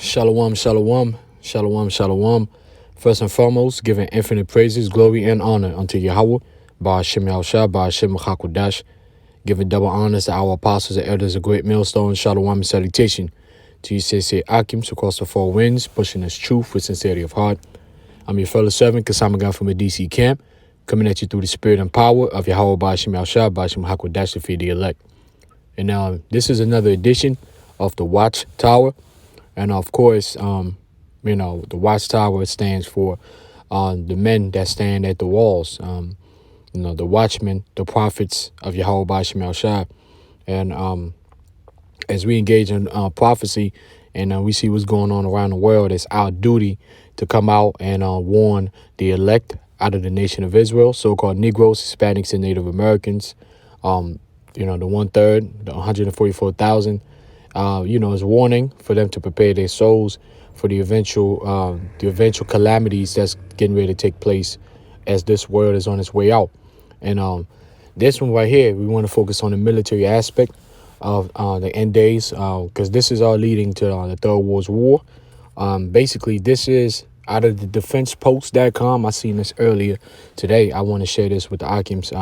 Shalom, shalom, shalom, shalom. First and foremost, giving infinite praises, glory, and honor unto Yahweh, Ba'ashem Yahushua, Ba'ashem Chakudash, giving double honors to our apostles and elders of great millstone, shalom and salutation to you, Sensei Akims across the four winds, pushing this truth with sincerity of heart. I'm your fellow servant, Kasamagan from the DC camp, coming at you through the spirit and power of Yahweh, Ba'ashem Yahushua, Ba'ashem Hakudash, to feed the elect. And this is another edition of the Watchtower. And of course, the Watchtower stands for the men that stand at the walls, the watchmen, the prophets of Yahweh Ba'ashem Yahushua. And as we engage in prophecy and we see what's going on around the world, it's our duty to come out and warn the elect out of the nation of Israel, so-called Negroes, Hispanics, and Native Americans, the 1/3, the 144,000. Is warning for them to prepare their souls for the eventual calamities that's getting ready to take place as this world is on its way out. And this one right here, we want to focus on the military aspect of the end days, because this is all leading to the Third World War. Basically, this is out of the defensepost.com. I seen this earlier today. I want to share this with the Akims,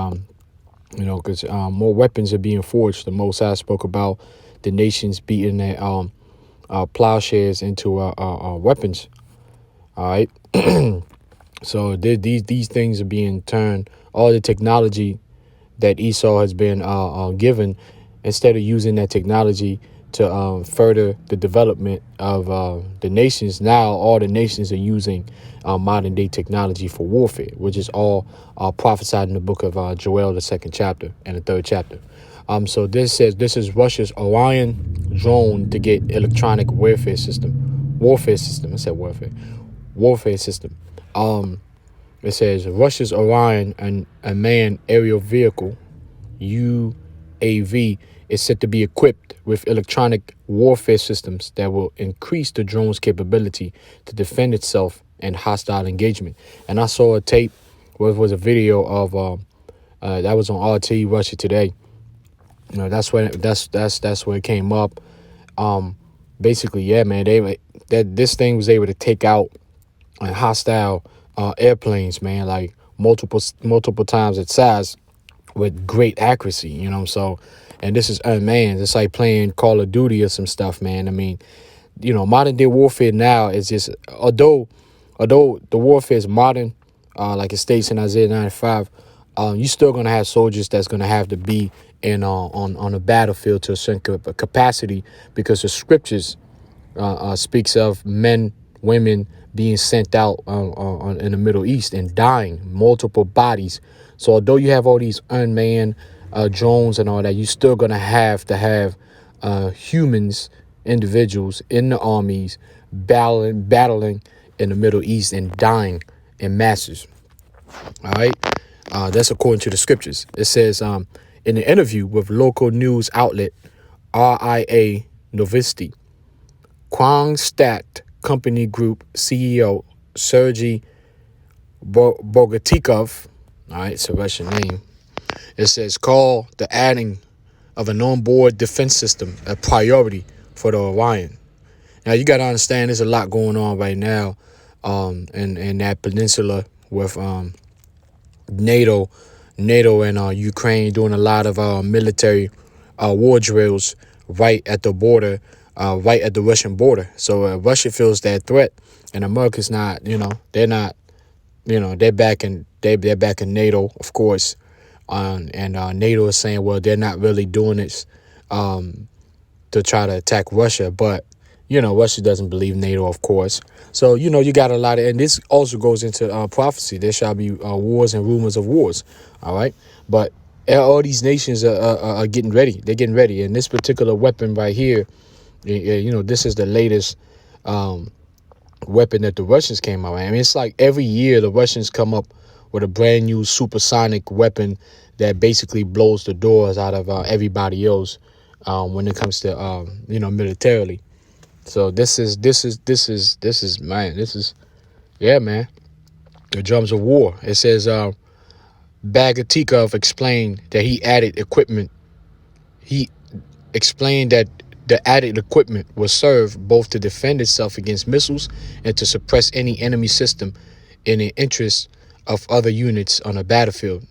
because more weapons are being forged. The Most High spoke about the nations beating their plowshares into weapons. All right. So these things are being turned. All the technology that Esau has been given, instead of using that technology to further the development of the nations, now all the nations are using modern day technology for warfare, which is all prophesied in the book of Joel, the 2nd chapter and the 3rd chapter. So this says this is Russia's Orion drone to get electronic warfare system. I said warfare. Warfare system. It says Russia's Orion, and a manned aerial vehicle, UAV, is said to be equipped with electronic warfare systems that will increase the drone's capability to defend itself in hostile engagement. And I saw a tape, was a video of that was on RT Russia Today. That's where it came up. Basically, yeah, man, this thing was able to take out hostile airplanes, man, like multiple times its size with great accuracy, So, and this is unmanned. It's like playing Call of Duty or some stuff, man. I mean, modern day warfare now is just, although the warfare is modern, like it states in Isaiah 95, you're still gonna have soldiers that's gonna have to be in on a battlefield to a certain capacity, because the scriptures speaks of men, women being sent out in the Middle East and dying, multiple bodies. So although you have all these unmanned drones and all that, you're still gonna have to have humans, individuals in the armies battling in the Middle East and dying in masses. All right. That's according to the scriptures. It says in an interview with local news outlet RIA Novosti, Kronstadt Company Group CEO Sergei Bogatikov, all right, it's a Russian name. It says, call the adding of an onboard defense system a priority for the Orion. Now, you got to understand there's a lot going on right now in that peninsula with NATO and Ukraine doing a lot of military war drills right at the border, right at the Russian border. So Russia feels that threat, and America's not. They're not. They're backing NATO, of course, and NATO is saying, well, they're not really doing this to try to attack Russia, but Russia doesn't believe NATO, of course. So, you got a lot of, and this also goes into prophecy. There shall be wars and rumors of wars. All right. But all these nations are getting ready. They're getting ready. And this particular weapon right here, this is the latest weapon that the Russians came out with. I mean, it's like every year the Russians come up with a brand new supersonic weapon that basically blows the doors out of everybody else when it comes to, militarily. So this is man, the drums of war. It says Bagatikov explained that he added equipment. He explained that The added equipment will serve both to defend itself against missiles and to suppress any enemy system in the interest of other units on a battlefield.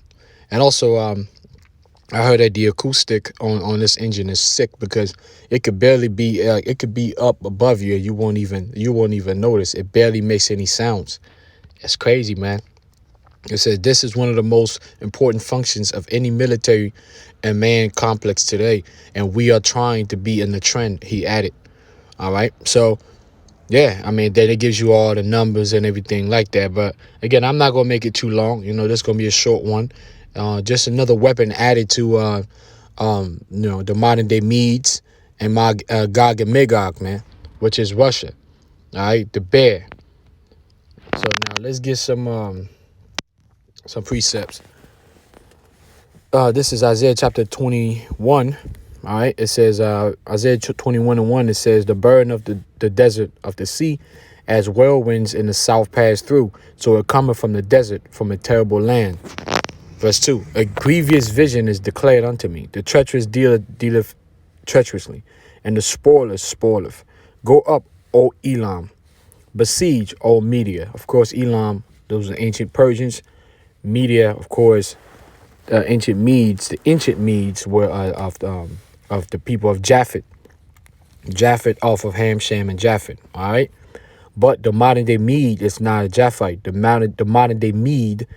And also, I heard that the acoustic on this engine is sick because it could be up above you. You won't even notice. It barely makes any sounds. That's crazy, man. It says this is one of the most important functions of any military and man complex today, and we are trying to be in the trend, he added. All right. So, yeah, I mean, then it gives you all the numbers and everything like that. But again, I'm not going to make it too long. This is going to be a short one. Just another weapon added to, the modern day Medes and Gog and Magog, man, which is Russia. All right. The bear. So now let's get some precepts. This is Isaiah chapter 21. All right. It says, Isaiah 21:1, it says, the burden of the desert of the sea as whirlwinds in the south pass through. So it cometh from the desert, from a terrible land. Verse 2, a grievous vision is declared unto me. The treacherous dealeth treacherously, and the spoiler spoileth. Go up, O Elam. Besiege, O Media. Of course, Elam, those are ancient Persians. Media, of course, ancient Medes. The ancient Medes were of the people of Japhet. Japhet off of Ham, Shem, and Japhet. All right. But the modern day Mede is not a Japhite. The modern day Mede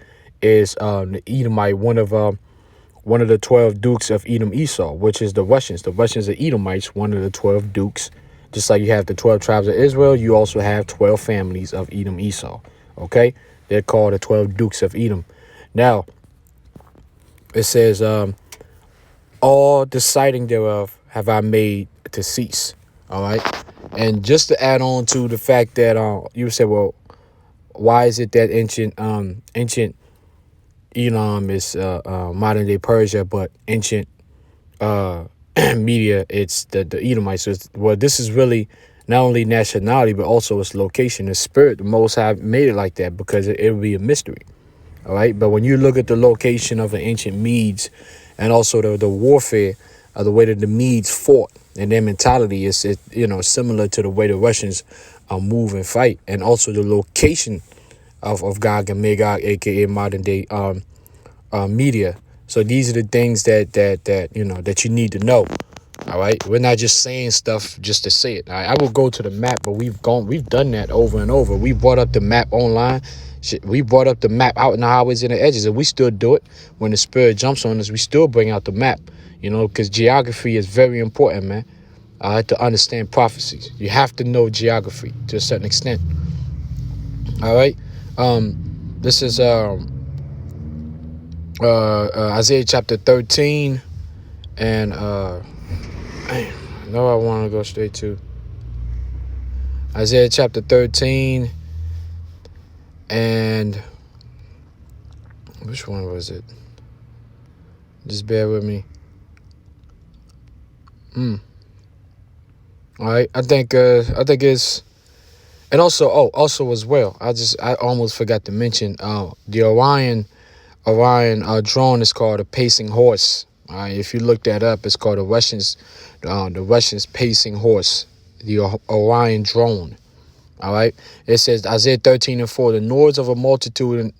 is the Edomite, one of the 12 dukes of Edom Esau, which is the Russians. The Russians are Edomites, one of the 12 dukes. Just like you have the 12 tribes of Israel, you also have 12 families of Edom Esau. Okay, they're called the 12 dukes of Edom. Now, it says, all deciding thereof have I made to cease. All right. And just to add on to the fact that you said, well, why is it that ancient Elam is modern day Persia, but ancient Media, it's the Edomites. So this is really not only nationality, but also its location. The spirit, the Most High made it like that because it would be a mystery. All right. But when you look at the location of the ancient Medes and also the warfare, the way that the Medes fought and their mentality is, similar to the way the Russians move and fight, and also the location of Gog and Magog, aka modern day Media. So these are the things that you need to know. All right, we're not just saying stuff just to say it. All right? I will go to the map, but we've done that over and over. We brought up the map online. We brought up the map out in the highways and the edges, and we still do it. When the spirit jumps on us, we still bring out the map. Because geography is very important, man. To understand prophecies, you have to know geography to a certain extent. All right. This is Isaiah chapter 13, and I want to go straight to Isaiah chapter 13, and which one was it? Just bear with me. All right, I think it's, and also as well, I almost forgot to mention the Orion drone is called a pacing horse. All right, if you look that up, it's called the Russians pacing horse, the Orion drone. All right, it says Isaiah 13:4, the noise of a multitude and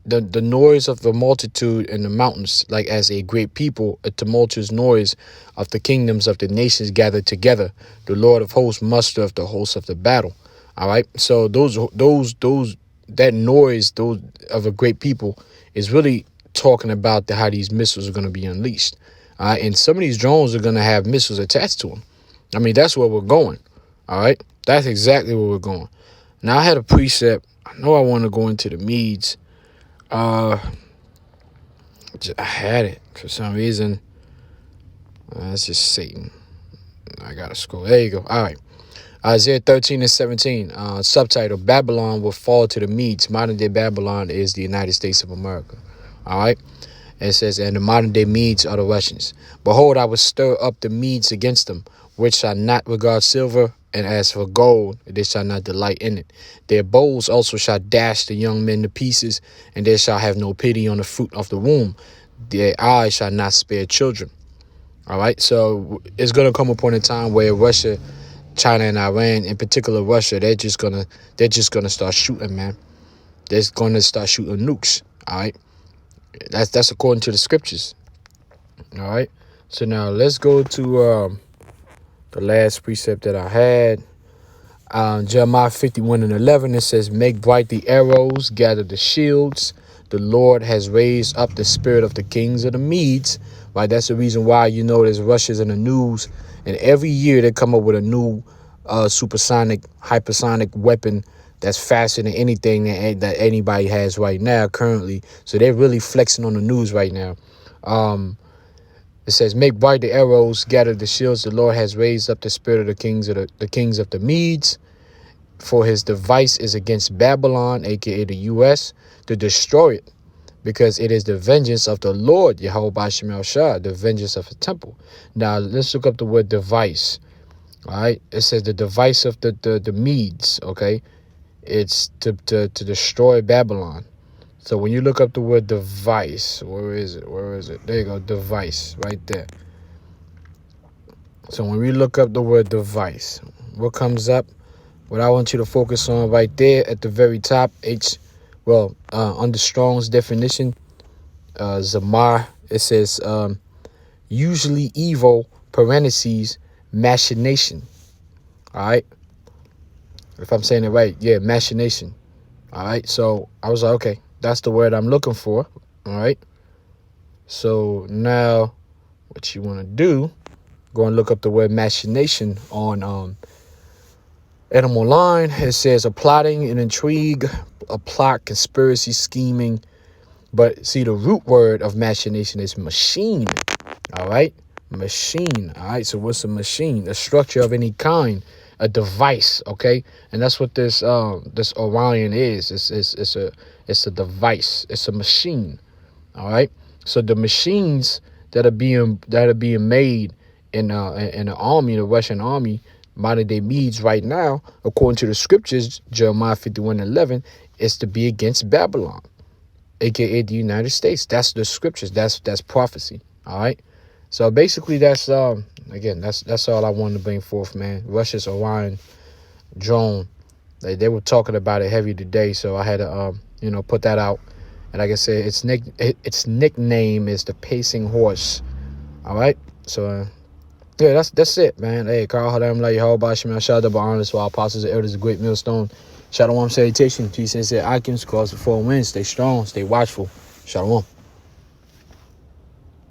the noise of the multitude in the mountains, like as a great people, a tumultuous noise of the kingdoms of the nations gathered together. The Lord of hosts muster of the hosts of the battle. All right. So that noise, those of a great people, is really talking about how these missiles are going to be unleashed. All right. And some of these drones are going to have missiles attached to them. I mean, that's where we're going. All right. That's exactly where we're going. Now, I had a precept. I know I want to go into the Medes. I had it for some reason. That's just Satan. I gotta scroll. There you go. All right. Isaiah 13:17. Subtitle: Babylon will fall to the Medes. Modern day Babylon is the United States of America. All right. And it says, and the modern day Medes are the Russians. Behold, I will stir up the Medes against them, which shall not regard silver, and as for gold, they shall not delight in it. Their bows also shall dash the young men to pieces, and they shall have no pity on the fruit of the womb. Their eyes shall not spare children. All right. So it's going to come upon a time where Russia, China, and Iran, in particular Russia, they're just gonna start shooting, man. They're going to start shooting nukes. All right. That's according to the scriptures. All right. So now let's go to the last precept that I had. Jeremiah 51:11, it says, make bright the arrows, gather the shields. The Lord has raised up the spirit of the kings of the Medes. Right, that's the reason why you know there's Russia's in the news. And every year they come up with a new supersonic, hypersonic weapon that's faster than anything that anybody has right now currently. So they're really flexing on the news right now. It says, make bright the arrows, gather the shields. The Lord has raised up the spirit of the kings of the Medes. For his device is against Babylon, aka the U.S., to destroy it, because it is the vengeance of the Lord, Yahweh Bashim Shah, the vengeance of the temple. Now, let's look up the word device. All right. It says the device of the Medes, okay? It's to destroy Babylon. So when you look up the word device, where is it? Where is it? There you go, device, right there. So when we look up the word device, what comes up? What I want you to focus on right there at the very top, under Strong's definition, Zamar, it says, usually evil, parentheses, machination. All right. If I'm saying it right, yeah, machination. All right. So I was like, okay, that's the word I'm looking for. All right. So now what you want to do, go and look up the word machination on Animal Line. It says a plotting, an intrigue, a plot, conspiracy, scheming. But see, the root word of machination is machine. All right. Machine. All right. So what's a machine? A structure of any kind, a device. OK. And that's what this Orion is. It's a device. It's a machine. All right. So the machines that are being made in the army, the Russian army, modern day Medes right now, according to the scriptures, Jeremiah 51:11, is to be against Babylon, aka the United States. That's the scriptures. That's prophecy. All right. So basically, that's again, that's all I wanted to bring forth, man. Russia's Orion drone. They were talking about it heavy today, so I had to put that out. And like I said, its nickname is the Pacing Horse. All right. So yeah, that's it, man. Hey, Carl Hadam La Yahweh Shema Shah honors to our apostles and elders, a great millstone. Shalom salutation. Jesus said, Icons, cause the 4 winds. Stay strong, stay watchful. Shalom.